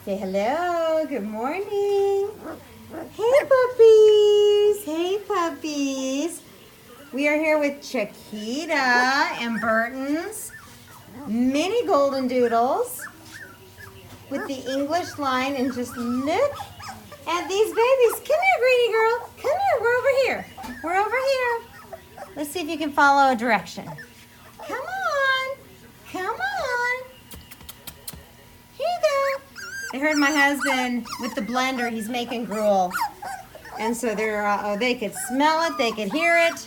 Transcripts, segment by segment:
Say hello. Good morning. Hey, puppies. Hey, puppies. We are here with Chaquita and Burton's mini Goldendoodles with the English line. And just look at these babies. Come here, greedy girl. Come here. We're over here. We're over here. Let's see if you can follow a direction. Come on. Come on. Here you go. I heard my husband with the blender, he's making gruel. And so they could smell it, they could hear it.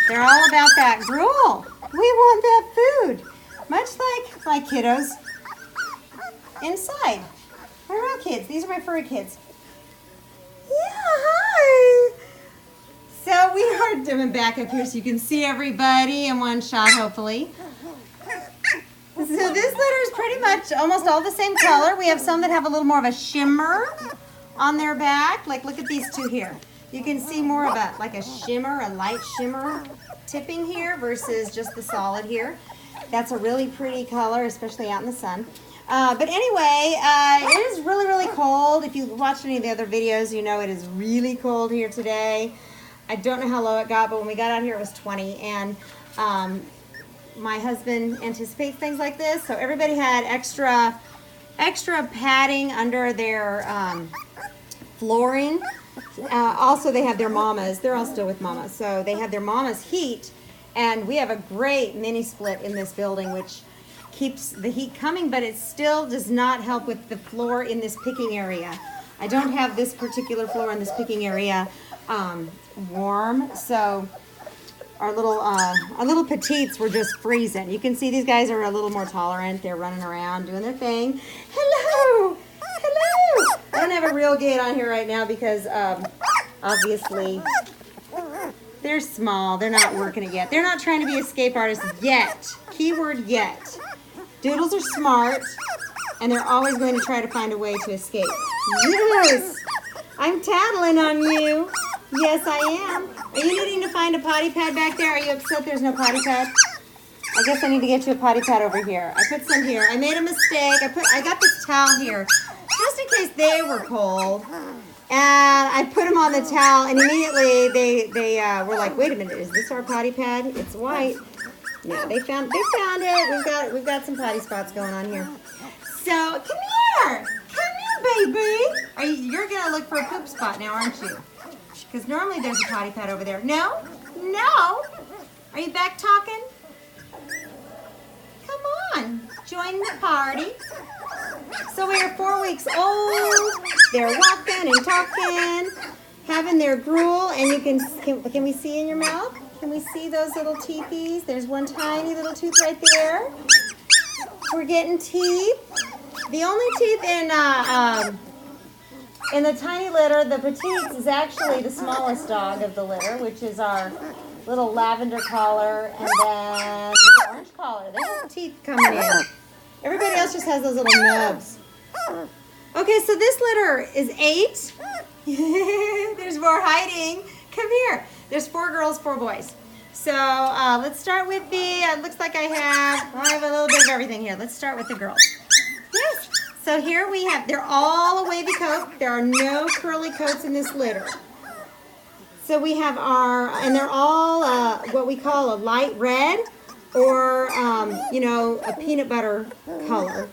They're all about that gruel. We want that food. Much like kiddos inside. My real kids. These are my furry kids. Yeah, hi. So we are doing back up here so you can see everybody in one shot, hopefully. So this litter is pretty much almost all the same color. We have some that have a little more of a shimmer on their back. Like, look at these two here. You can see more of a shimmer, a light shimmer tipping here versus just the solid here. That's a really pretty color, especially out in the sun. But anyway, it is really, really cold. If you watched any of the other videos, you know it is really cold here today. I don't know how low it got, but when we got out here it was 20. And my husband anticipates things like this, so everybody had extra padding under their flooring. Also, they have their mamas. They're all still with mama, so they have their mama's heat, and we have a great mini split in this building, which keeps the heat coming, but it still does not help with the floor in this picking area. I don't have this particular floor in this picking area warm, so our little petites were just freezing. You can see these guys are a little more tolerant. They're running around doing their thing. Hello, hello. I don't have a real gate on here right now because obviously they're small. They're not working it yet. They're not trying to be escape artists yet. Keyword yet. Doodles are smart, and they're always going to try to find a way to escape. Yes, I'm tattling on you. Yes, I am. Are you needing to find a potty pad back there? Are you upset there's no potty pad? I guess I need to get you a potty pad over here. I put some here. I made a mistake. I got this towel here just in case they were cold. And I put them on the towel, and immediately they were like, "Wait a minute, is this our potty pad? It's white." No, they found it. We've got some potty spots going on here. So come here, baby. You're gonna look for a poop spot now, aren't you? Because normally there's a potty pad over there. No? No? Are you back talking? Come on. Join the party. So we are 4 weeks old. They're walking and talking, having their gruel. And you can we see in your mouth? Can we see those little teethies? There's one tiny little tooth right there. We're getting teeth. The only teeth in the tiny litter, the petites, is actually the smallest dog of the litter, which is our little lavender collar and then the orange collar. There's the teeth coming in. Everybody else just has those little nubs. Okay, so this litter is 8. There's more hiding. Come here. There's 4 girls, 4 boys. So let's start with it looks like I have a little bit of everything here. Let's start with the girls. Yes. So here we have, they're all a wavy coat. There are no curly coats in this litter. So we have and they're all what we call a light red or, a peanut butter color.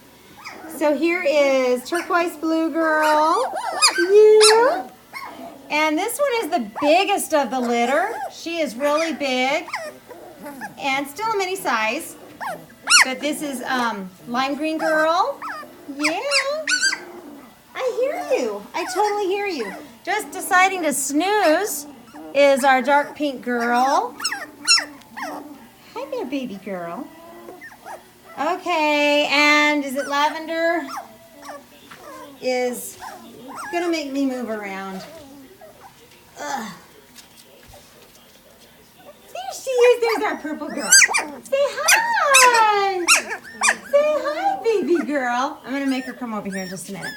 So here is turquoise blue girl. Yeah. And this one is the biggest of the litter. She is really big and still a mini size. But this is lime green girl. Yeah, I hear you. I totally hear you. Just deciding to snooze is our dark pink girl. Hi there, baby girl. Okay, and is it lavender? Is gonna make me move around. Ugh. There she is. There's our purple girl. Say hi. Say hi, baby girl. I'm going to make her come over here in just a minute.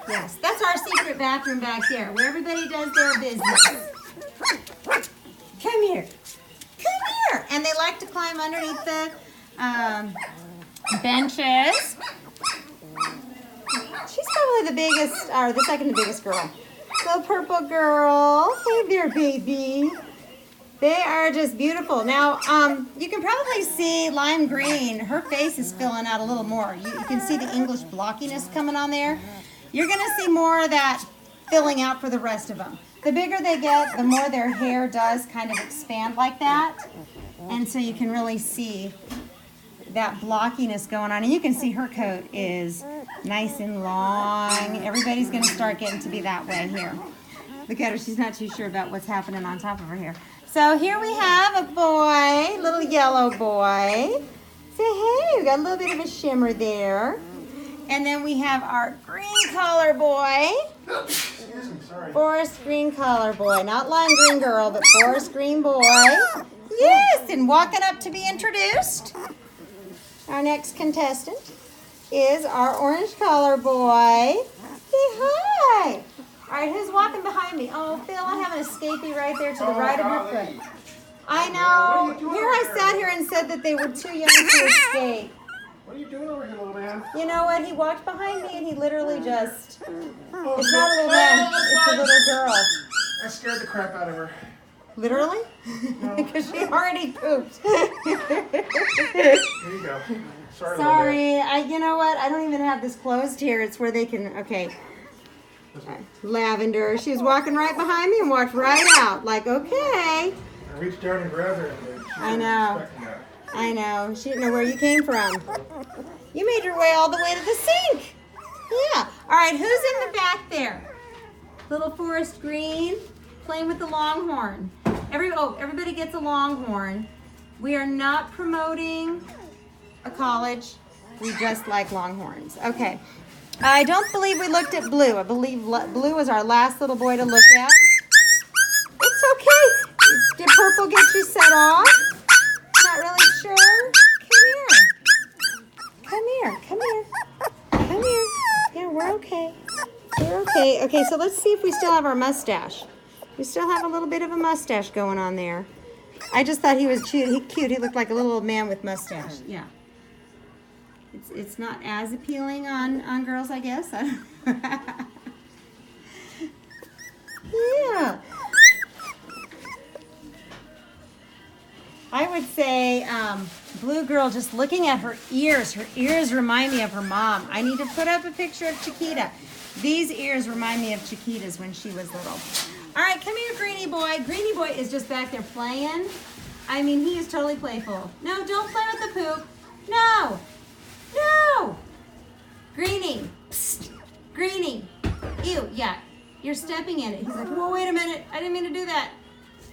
Yes, that's our secret bathroom back here where everybody does their business. Come here. Come here. And they like to climb underneath the benches. probably the biggest, or the second to biggest girl. So purple girl. Hey there, baby. They are just beautiful. Now, you can probably see lime green. Her face is filling out a little more. You can see the English blockiness coming on there. You're going to see more of that filling out for the rest of them. The bigger they get, the more their hair does kind of expand like that. And so you can really see that blockiness going on. And you can see her coat is nice and long. Everybody's going to start getting to be that way here. Look at her. She's not too sure about what's happening on top of her hair. So here we have a boy, little yellow boy. Say hey, we got a little bit of a shimmer there. And then we have our green collar boy. Excuse me, sorry. Forest green collar boy. Not lime green girl, but forest green boy. Yes, and walking up to be introduced. Our next contestant is our orange collar boy. Say hi. All right, who's walking behind me? Oh, Phil, I have an escapee right there to the right of her foot. I know. Here I sat here and said that they were too young to escape. What are you doing over here, little man? You know what? He walked behind me and he literally just... It's not a little man. It's a little girl. I scared the crap out of her. Literally? Because she already pooped. Here you go. Sorry. You know what? I don't even have this closed here. It's where they can... Okay. Lavender. She was walking right behind me and walked right out. Like, okay. I reached down and grabbed her. And I know. I know. She didn't know where you came from. You made your way all the way to the sink. Yeah. All right. Who's in the back there? Little forest green playing with the longhorn. Everybody gets a longhorn. We are not promoting a college. We just like longhorns. Okay. I don't believe we looked at Blue. I believe Blue was our last little boy to look at. It's okay. Did Purple get you set off? Not really sure. Come here. Yeah, we're okay. We're okay. Okay, so let's see if we still have our mustache. We still have a little bit of a mustache going on there. I just thought he was cute. He looked like a little old man with mustache. Yeah. It's not as appealing on girls, I guess. Yeah. I would say Blue girl, just looking at her ears remind me of her mom. I need to put up a picture of Chaquita. These ears remind me of Chaquita's when she was little. All right, come here, Greenie boy. Greenie boy is just back there playing. I mean, he is totally playful. No, don't play with the poop. No. Greenie. Psst. Greenie. Ew, yeah. You're stepping in it. He's like, whoa, wait a minute. I didn't mean to do that.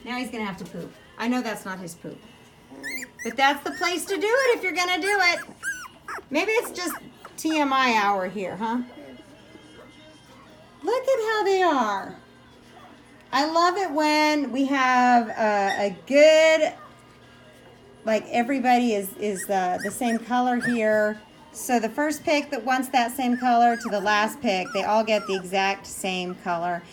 Now he's going to have to poop. I know that's not his poop. But that's the place to do it if you're going to do it. Maybe it's just TMI hour here, huh? Look at how they are. I love it when we have a good, like everybody is the same color here. So the first pick that wants that same color to the last pick, they all get the exact same color.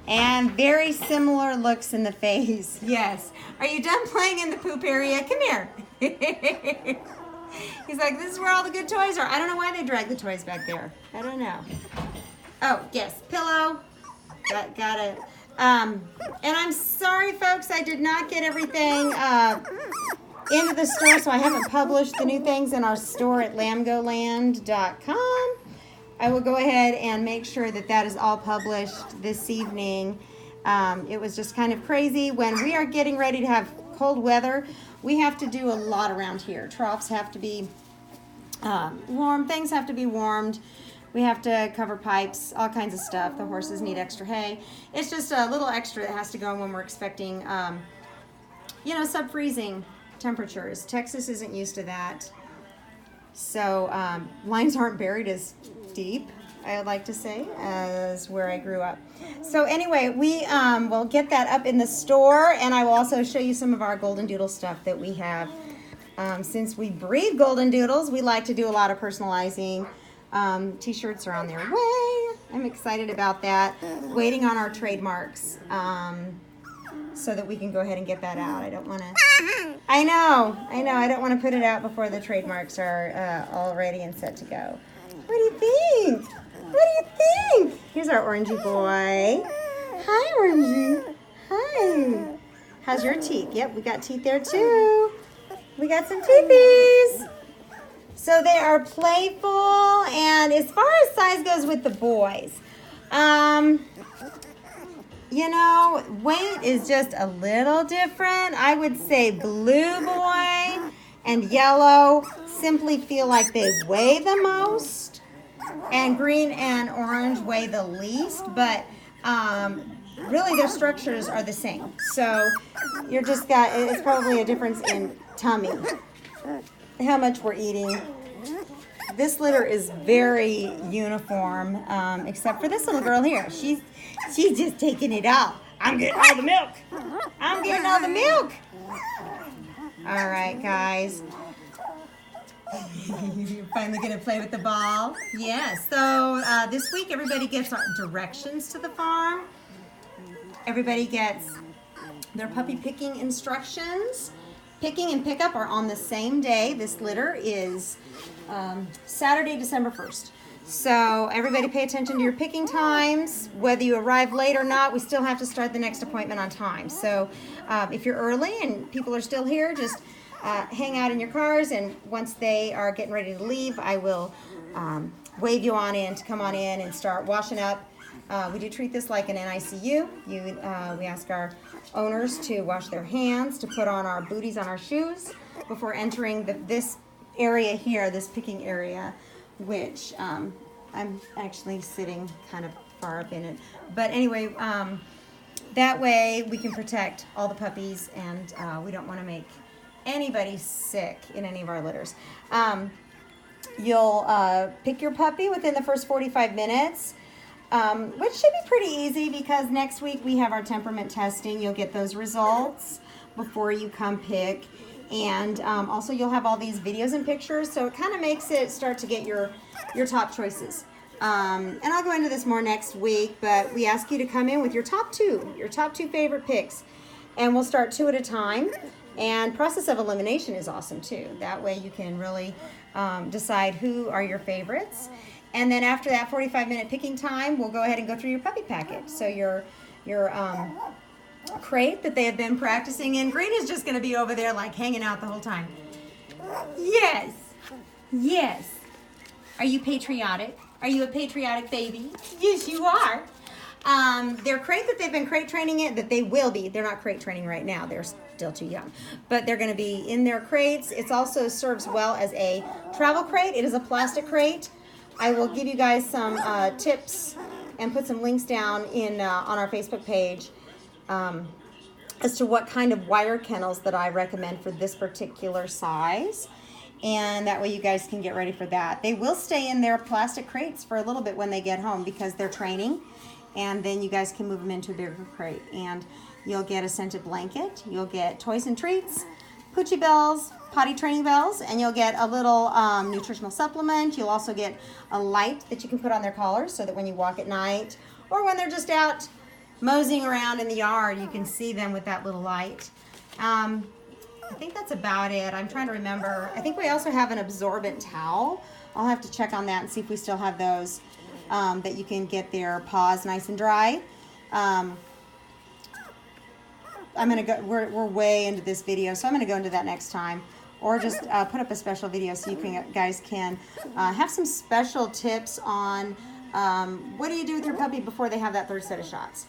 And very similar looks in the face. Yes. Are you done playing in the poop area? Come here. He's like, this is where all the good toys are. I don't know why they drag the toys back there. I don't know. Oh, yes. Pillow. Got it. And I'm sorry, folks. I did not get everything into the store, so I haven't published the new things in our store at lamgoland.com. I will go ahead and make sure that that is all published this evening. It was just kind of crazy. When we are getting ready to have cold weather, we have to do a lot around here. Troughs have to be warm. Things have to be warmed. We have to cover pipes, all kinds of stuff. The horses need extra hay. It's just a little extra that has to go when we're expecting, sub-freezing temperatures. Texas isn't used to that. So lines aren't buried as deep, I would like to say, as where I grew up. So anyway, we will get that up in the store, and I will also show you some of our Goldendoodle stuff that we have. Since we breed Goldendoodles, we like to do a lot of personalizing. T-shirts are on their way. I'm excited about that. Waiting on our trademarks so that we can go ahead and get that out. I don't want to... I know. I don't want to put it out before the trademarks are all ready and set to go. What do you think? There's our orangey boy. Hi, orangey. Hi. How's your teeth? Yep, we got teeth there too. We got some teethies. So they are playful, and as far as size goes with the boys, you know, weight is just a little different. I would say blue boy and yellow simply feel like they weigh the most, and green and orange weigh the least, but really their structures are the same. So you're just got, it's probably a difference in tummy, how much we're eating. This litter is very uniform, except for this little girl here. She's just taking it all. I'm getting all the milk. I'm getting all the milk. All right, guys. You're finally going to play with the ball? Yes. So this week, everybody gets directions to the farm. Everybody gets their puppy picking instructions. Picking and pickup are on the same day. This litter is Saturday, December 1st. So everybody pay attention to your picking times. Whether you arrive late or not, we still have to start the next appointment on time. So if you're early and people are still here, just hang out in your cars, and once they are getting ready to leave, I will wave you on in to come on in and start washing up. We do treat this like an NICU. We ask our owners to wash their hands, to put on our booties on our shoes before entering this area here, this picking area, which I'm actually sitting kind of far up in it. But anyway, that way we can protect all the puppies, and we don't want to make anybody sick in any of our litters. You'll pick your puppy within the first 45 minutes. Which should be pretty easy because next week we have our temperament testing. You'll get those results before you come pick. And also you'll have all these videos and pictures, so it kind of makes it start to get your top choices. And I'll go into this more next week, but we ask you to come in with your top two favorite picks. And we'll start 2 at a time. And process of elimination is awesome too. That way you can really decide who are your favorites. And then after that 45-minute picking time, we'll go ahead and go through your puppy packet. So your crate that they have been practicing in. Green is just going to be over there like hanging out the whole time. Yes. Yes. Are you patriotic? Are you a patriotic baby? Yes, you are. Their crate that they've been crate training in, that they will be. They're not crate training right now. They're still too young. But they're going to be in their crates. It also serves well as a travel crate. It is a plastic crate. I will give you guys some tips and put some links down in on our Facebook page as to what kind of wire kennels that I recommend for this particular size. And that way you guys can get ready for that. They will stay in their plastic crates for a little bit when they get home because they're training. And then you guys can move them into a bigger crate. And you'll get a scented blanket. You'll get toys and treats, Poochie bells, potty training bells, and you'll get a little nutritional supplement. You'll also get a light that you can put on their collars so that when you walk at night or when they're just out moseying around in the yard, you can see them with that little light. I think that's about it. I'm trying to remember. I think we also have an absorbent towel. I'll have to check on that and see if we still have those that you can get their paws nice and dry. I'm gonna go. We're way into this video, so I'm gonna go into that next time, or just put up a special video so you guys can have some special tips on what do you do with your puppy before they have that 3rd set of shots.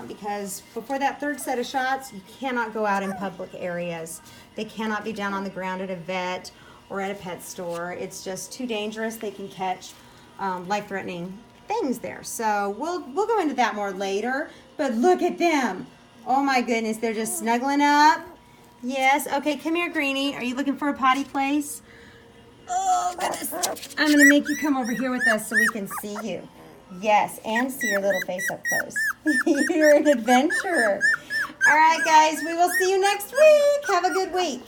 Because before that 3rd set of shots, you cannot go out in public areas. They cannot be down on the ground at a vet or at a pet store. It's just too dangerous. They can catch life-threatening things there. So we'll go into that more later. But look at them. Oh my goodness, they're just snuggling up. Yes. Okay, come here, Greenie. Are you looking for a potty place? Oh goodness. I'm going to make you come over here with us so we can see you. Yes, and see your little face up close. You're an adventurer. All right, guys, we will see you next week. Have a good week.